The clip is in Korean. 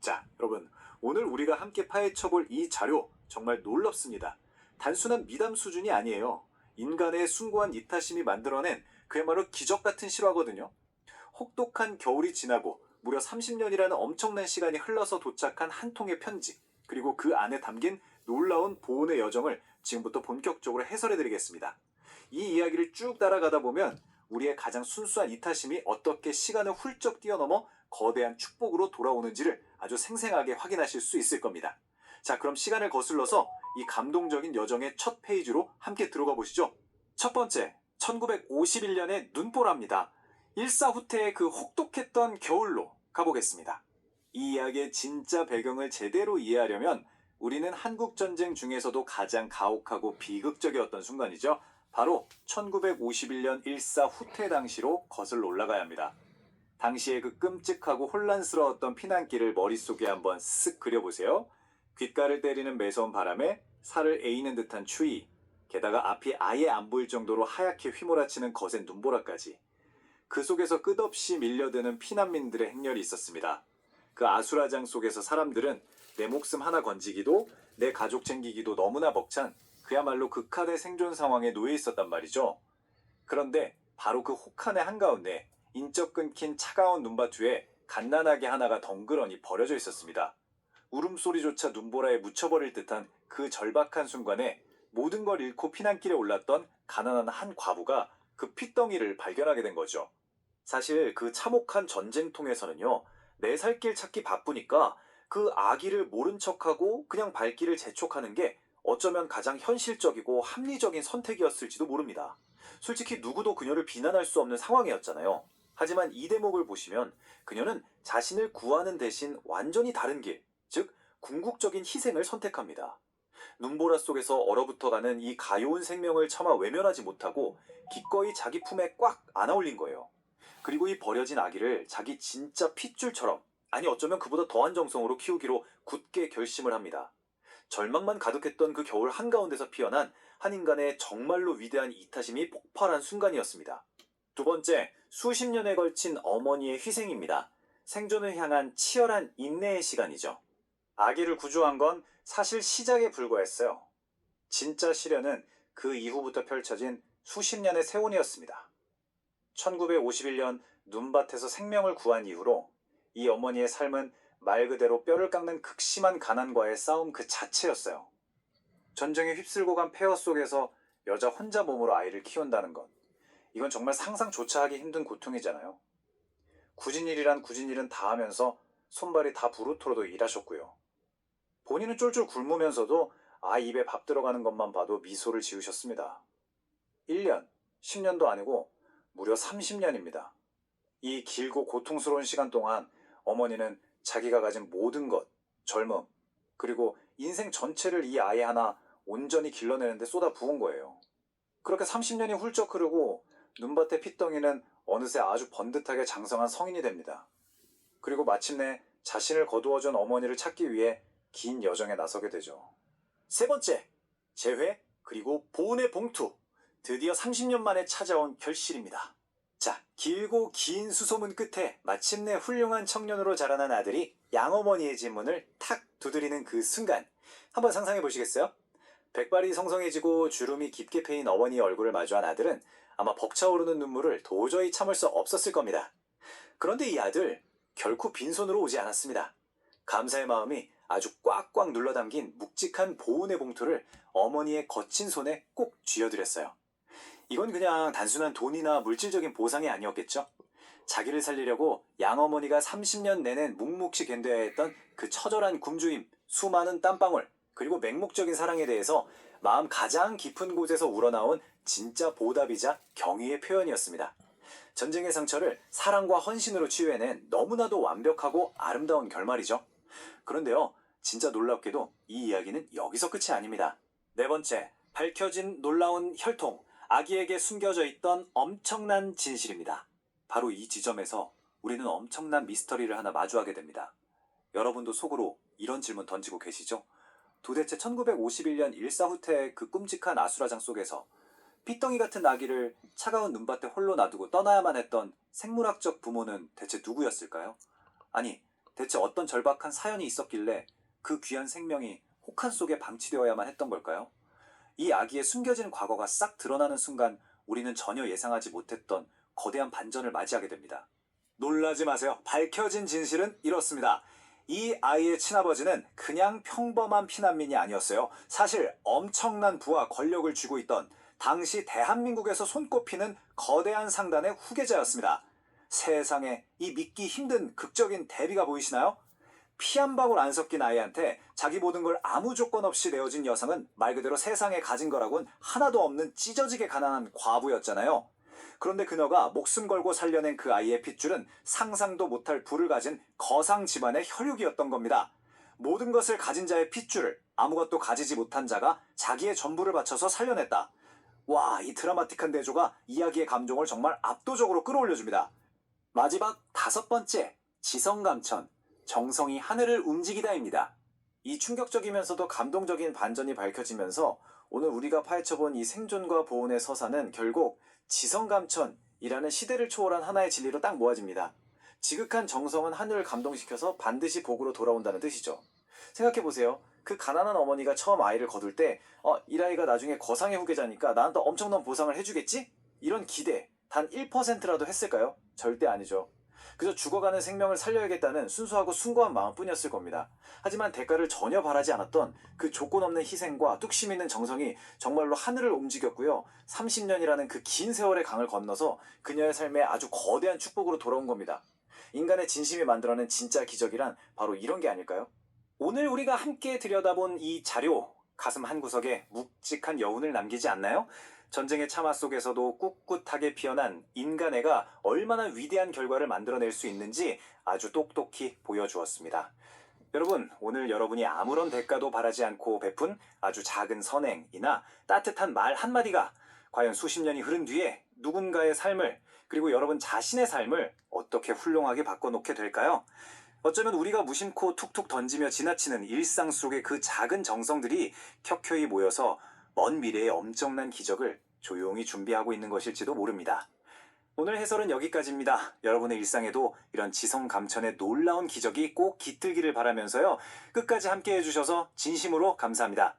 자, 여러분, 오늘 우리가 함께 파헤쳐볼 이 자료 정말 놀랍습니다. 단순한 미담 수준이 아니에요. 인간의 숭고한 이타심이 만들어낸 그야말로 기적 같은 실화거든요. 혹독한 겨울이 지나고 무려 30년이라는 엄청난 시간이 흘러서 도착한 한 통의 편지, 그리고 그 안에 담긴 놀라운 보온의 여정을 지금부터 본격적으로 해설해드리겠습니다. 이 이야기를 쭉 따라가다 보면 우리의 가장 순수한 이타심이 어떻게 시간을 훌쩍 뛰어넘어 거대한 축복으로 돌아오는지를 아주 생생하게 확인하실 수 있을 겁니다. 자, 그럼 시간을 거슬러서 이 감동적인 여정의 첫 페이지로 함께 들어가 보시죠. 첫 번째, 1951년의 눈보라입니다. 일사후퇴의 그 혹독했던 겨울로 가보겠습니다. 이 이야기의 진짜 배경을 제대로 이해하려면 우리는 한국전쟁 중에서도 가장 가혹하고 비극적이었던 순간이죠. 바로 1951년 일사후퇴 당시로 거슬러 올라가야 합니다. 당시에 그 끔찍하고 혼란스러웠던 피난길을 머릿속에 한번 쓱 그려보세요. 귓가를 때리는 매서운 바람에 살을 에이는 듯한 추위, 게다가 앞이 아예 안 보일 정도로 하얗게 휘몰아치는 거센 눈보라까지. 그 속에서 끝없이 밀려드는 피난민들의 행렬이 있었습니다. 그 아수라장 속에서 사람들은 내 목숨 하나 건지기도 내 가족 챙기기도 너무나 벅찬 그야말로 극한의 생존 상황에 놓여 있었단 말이죠. 그런데 바로 그 혹한의 한가운데 인적 끊긴 차가운 눈밭 위에 갓난아기 하나가 덩그러니 버려져 있었습니다. 울음소리조차 눈보라에 묻혀버릴 듯한 그 절박한 순간에 모든 걸 잃고 피난길에 올랐던 가난한 한 과부가 그 핏덩이를 발견하게 된 거죠. 사실 그 참혹한 전쟁통에서는요, 내 살 길 찾기 바쁘니까 그 아기를 모른 척하고 그냥 발길을 재촉하는 게 어쩌면 가장 현실적이고 합리적인 선택이었을지도 모릅니다. 솔직히 누구도 그녀를 비난할 수 없는 상황이었잖아요. 하지만 이 대목을 보시면 그녀는 자신을 구하는 대신 완전히 다른 길, 즉 궁극적인 희생을 선택합니다. 눈보라 속에서 얼어붙어가는 이 가여운 생명을 차마 외면하지 못하고 기꺼이 자기 품에 꽉 안아올린 거예요. 그리고 이 버려진 아기를 자기 진짜 핏줄처럼, 아니 어쩌면 그보다 더한 정성으로 키우기로 굳게 결심을 합니다. 절망만 가득했던 그 겨울 한가운데서 피어난 한 인간의 정말로 위대한 이타심이 폭발한 순간이었습니다. 두 번째, 수십 년에 걸친 어머니의 희생입니다. 생존을 향한 치열한 인내의 시간이죠. 아기를 구조한 건 사실 시작에 불과했어요. 진짜 시련은 그 이후부터 펼쳐진 수십 년의 세원이었습니다. 1951년 눈밭에서 생명을 구한 이후로 이 어머니의 삶은 말 그대로 뼈를 깎는 극심한 가난과의 싸움 그 자체였어요. 전쟁에 휩쓸고 간 폐허 속에서 여자 혼자 몸으로 아이를 키운다는 것. 이건 정말 상상조차 하기 힘든 고통이잖아요. 굳은 일이란 굳은 일은 다 하면서 손발이 다 부르토로도 일하셨고요. 본인은 쫄쫄 굶으면서도 아이 입에 밥 들어가는 것만 봐도 미소를 지으셨습니다. 1년, 10년도 아니고 무려 30년입니다. 이 길고 고통스러운 시간 동안 어머니는 자기가 가진 모든 것, 젊음, 그리고 인생 전체를 이 아이 하나 온전히 길러내는데 쏟아 부은 거예요. 그렇게 30년이 훌쩍 흐르고 눈밭의 핏덩이는 어느새 아주 번듯하게 장성한 성인이 됩니다. 그리고 마침내 자신을 거두어준 어머니를 찾기 위해 긴 여정에 나서게 되죠. 세 번째, 재회 그리고 보온의 봉투. 드디어 30년 만에 찾아온 결실입니다. 자, 길고 긴 수소문 끝에 마침내 훌륭한 청년으로 자라난 아들이 양어머니의 집문을 탁 두드리는 그 순간, 한번 상상해 보시겠어요? 백발이 성성해지고 주름이 깊게 패인 어머니의 얼굴을 마주한 아들은 아마 벅차오르는 눈물을 도저히 참을 수 없었을 겁니다. 그런데 이 아들 결코 빈손으로 오지 않았습니다. 감사의 마음이 아주 꽉꽉 눌러담긴 묵직한 보온의 봉투를 어머니의 거친 손에 꼭 쥐어드렸어요. 이건 그냥 단순한 돈이나 물질적인 보상이 아니었겠죠? 자기를 살리려고 양어머니가 30년 내내 묵묵히 견뎌야 했던 그 처절한 굶주림, 수많은 땀방울, 그리고 맹목적인 사랑에 대해서 마음 가장 깊은 곳에서 우러나온 진짜 보답이자 경의의 표현이었습니다. 전쟁의 상처를 사랑과 헌신으로 치유해낸 너무나도 완벽하고 아름다운 결말이죠. 그런데요, 진짜 놀랍게도 이 이야기는 여기서 끝이 아닙니다. 네 번째, 밝혀진 놀라운 혈통, 아기에게 숨겨져 있던 엄청난 진실입니다. 바로 이 지점에서 우리는 엄청난 미스터리를 하나 마주하게 됩니다. 여러분도 속으로 이런 질문 던지고 계시죠? 도대체 1951년 일사후퇴의 그 끔찍한 아수라장 속에서 핏덩이 같은 아기를 차가운 눈밭에 홀로 놔두고 떠나야만 했던 생물학적 부모는 대체 누구였을까요? 아니, 대체 어떤 절박한 사연이 있었길래 그 귀한 생명이 혹한 속에 방치되어야만 했던 걸까요? 이 아기의 숨겨진 과거가 싹 드러나는 순간 우리는 전혀 예상하지 못했던 거대한 반전을 맞이하게 됩니다. 놀라지 마세요. 밝혀진 진실은 이렇습니다. 이 아이의 친아버지는 그냥 평범한 피난민이 아니었어요. 사실 엄청난 부와 권력을 쥐고 있던 당시 대한민국에서 손꼽히는 거대한 상단의 후계자였습니다. 세상에, 이 믿기 힘든 극적인 대비가 보이시나요? 피 한 방울 안 섞인 아이한테 자기 모든 걸 아무 조건 없이 내어준 여성은 말 그대로 세상에 가진 거라곤 하나도 없는 찢어지게 가난한 과부였잖아요. 그런데 그녀가 목숨 걸고 살려낸 그 아이의 핏줄은 상상도 못할 부를 가진 거상 집안의 혈육이었던 겁니다. 모든 것을 가진 자의 핏줄을 아무것도 가지지 못한 자가 자기의 전부를 바쳐서 살려냈다. 와, 이 드라마틱한 대조가 이야기의 감정을 정말 압도적으로 끌어올려줍니다. 마지막 5번째, 지성감천, 정성이 하늘을 움직이다입니다. 이 충격적이면서도 감동적인 반전이 밝혀지면서 오늘 우리가 파헤쳐본 이 생존과 보온의 서사는 결국 지성감천이라는 시대를 초월한 하나의 진리로 딱 모아집니다. 지극한 정성은 하늘을 감동시켜서 반드시 복으로 돌아온다는 뜻이죠. 생각해보세요. 그 가난한 어머니가 처음 아이를 거둘 때 이 아이가 나중에 거상의 후계자니까 나한테 엄청난 보상을 해주겠지? 이런 기대 단 1%라도 했을까요? 절대 아니죠. 그저 죽어가는 생명을 살려야겠다는 순수하고 숭고한 마음뿐이었을 겁니다. 하지만 대가를 전혀 바라지 않았던 그 조건 없는 희생과 뚝심 있는 정성이 정말로 하늘을 움직였고요. 30년이라는 그 긴 세월의 강을 건너서 그녀의 삶에 아주 거대한 축복으로 돌아온 겁니다. 인간의 진심이 만들어낸 진짜 기적이란 바로 이런 게 아닐까요? 오늘 우리가 함께 들여다본 이 자료, 가슴 한구석에 묵직한 여운을 남기지 않나요? 전쟁의 참화 속에서도 꿋꿋하게 피어난 인간애가 얼마나 위대한 결과를 만들어낼 수 있는지 아주 똑똑히 보여주었습니다. 여러분, 오늘 여러분이 아무런 대가도 바라지 않고 베푼 아주 작은 선행이나 따뜻한 말 한마디가 과연 수십 년이 흐른 뒤에 누군가의 삶을, 그리고 여러분 자신의 삶을 어떻게 훌륭하게 바꿔놓게 될까요? 어쩌면 우리가 무심코 툭툭 던지며 지나치는 일상 속의 그 작은 정성들이 켜켜이 모여서 먼 미래의 엄청난 기적을 조용히 준비하고 있는 것일지도 모릅니다. 오늘 해설은 여기까지입니다. 여러분의 일상에도 이런 지성감천의 놀라운 기적이 꼭 깃들기를 바라면서요. 끝까지 함께 해주셔서 진심으로 감사합니다.